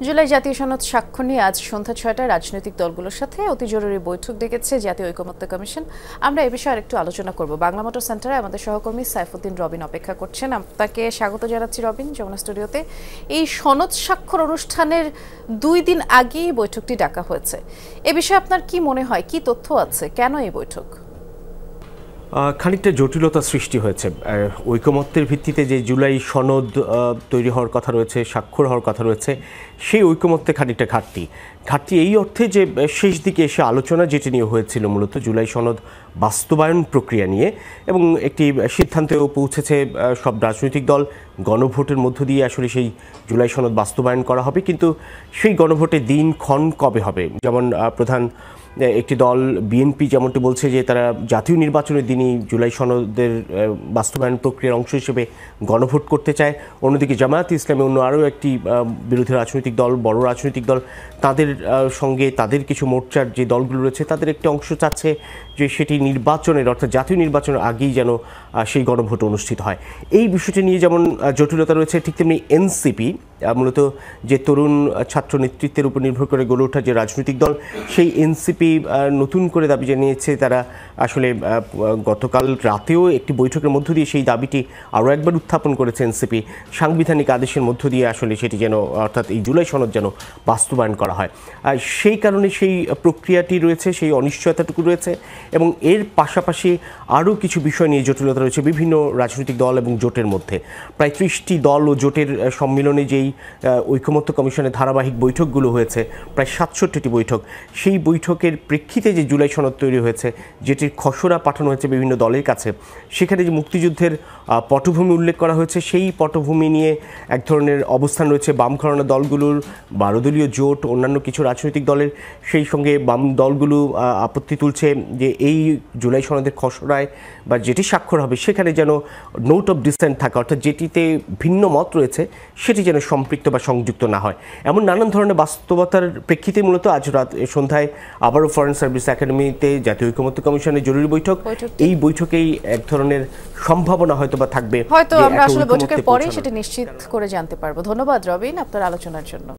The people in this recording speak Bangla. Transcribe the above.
জুলাই জাতীয় সনদ স্বাক্ষর নিয়ে আজ সন্ধ্যা ৬টায় রাজনৈতিক দলগুলোর সাথে অতি জরুরি বৈঠক ডেকেছে জাতীয় ঐকমত্য কমিশন। আমরা এ বিষয়ে আরেকটু আলোচনা করব। বাংলা মোটর সেন্টারে আমাদের সহকর্মী সাইফুদ্দিন রবিন অপেক্ষা করছেন। আপনাকে স্বাগত জানাচ্ছি রবিন যমুনা স্টুডিওতে। এই সনদ স্বাক্ষর অনুষ্ঠানের ২ দিন আগেই বৈঠকটি ডাকা হয়েছে। এ বিষয়ে আপনার কি মনে হয়, কি তথ্য আছে, কেন এই বৈঠক? খানিকটা জটিলতা সৃষ্টি হয়েছে। ঐকমত্যের ভিত্তিতে যে জুলাই সনদ তৈরি হওয়ার কথা রয়েছে, স্বাক্ষর হওয়ার কথা রয়েছে, সেই ঐকমত্যে খানিকটা ঘাটতি এই অর্থে যে শেষ দিকে এসে আলোচনা যেটি নিয়ে হয়েছিল মূলত জুলাই সনদ বাস্তবায়ন প্রক্রিয়া নিয়ে, এবং একটি সিদ্ধান্তেও পৌঁছেছে সব রাজনৈতিক দল। গণভোটের মধ্য দিয়ে আসলে সেই জুলাই সনদ বাস্তবায়ন করা হবে, কিন্তু সেই গণভোটের দিনক্ষণ কবে হবে, যেমন প্রধান একটি দল বিএনপি যেমনটি বলছে যে তারা জাতীয় নির্বাচনের দিনই জুলাই সনদের বাস্তবায়ন প্রক্রিয়ার অংশ হিসেবে গণভোট করতে চায়। অন্যদিকে জামায়াতে ইসলামী অন্য আরও একটি বিরোধী রাজনৈতিক দল, বড় রাজনৈতিক দল, তাদের সঙ্গে তাদের কিছু মোর্চার যে দলগুলো রয়েছে তাদের একটি অংশ চাচ্ছে যে সেটি নির্বাচনের অর্থাৎ জাতীয় নির্বাচনের আগেই যেন সেই গণভোট অনুষ্ঠিত হয়। এই বিষয়টি নিয়ে যেমন জটিলতা রয়েছে, ঠিক তেমনি এনসিপি মূলত যে তরুণ ছাত্র নেতৃত্বের উপর নির্ভর করে গড়ে ওঠা যে রাজনৈতিক দল, সেই এনসিপি নতুন করে দাবি জানিয়েছে। তারা আসলে গতকাল রাতেও একটি বৈঠকের মধ্য দিয়ে সেই দাবিটি আরও একবার উত্থাপন করেছে এনসিপি। সাংবিধানিক আদেশের মধ্য দিয়ে আসলে সেটি যেন অর্থাৎ এই জুলাই সনদ যেন বাস্তবায়ন করা হয়। সেই কারণে সেই প্রক্রিয়াটি রয়েছে, সেই অনিশ্চয়তাটুকু রয়েছে, এবং এর পাশাপাশি আরও কিছু বিষয় নিয়ে জটিলতা রয়েছে বিভিন্ন রাজনৈতিক দল এবং জোটের মধ্যে। প্রায় ৩০টি দল ও জোটের সম্মিলনে যেই ঐকমত্য কমিশনের ধারাবাহিক বৈঠকগুলো হয়েছে, প্রায় ৬৭টি বৈঠক, সেই বৈঠকের প্রেক্ষিতে যে জুলাই সনদ তৈরি হয়েছে, যেটির খসড়া পাঠানো হয়েছে বিভিন্ন দলের কাছে, সেখানে যে মুক্তিযুদ্ধের পটভূমি উল্লেখ করা হয়েছে, সেই পটভূমি নিয়ে এক ধরনের অবস্থান রয়েছে বাম ঘরানা দলগুলোর, ১২ দলীয় জোট, অন্যান্য কিছু রাজনৈতিক দলের। সেই সঙ্গে বাম দলগুলো আপত্তি তুলছে যে এই জুলাই সনদের খসড়ায় বা যেটি স্বাক্ষর হবে সেখানে যেন নোট অফ ডিসেন্ট থাকে, অর্থাৎ যেটিতে ভিন্ন মত রয়েছে সেটি যেন সম্পৃক্ত বা সংযুক্ত না হয়। এমন নানান ধরনের বাস্তবতার প্রেক্ষিতে মূলত আজ সন্ধ্যায় আবারও ফরেন সার্ভিস একাডেমিতে জাতীয় ঐকমত্য কমিশনের জরুরি বৈঠক। এই বৈঠকেই এক ধরনের সম্ভাবনা হয়তো বা থাকবে, হয়তো আমরা আসলে বৈঠকের পরেই সেটা নিশ্চিত করে জানতে পারবো। ধন্যবাদ রবিন আপনার আলোচনার জন্য।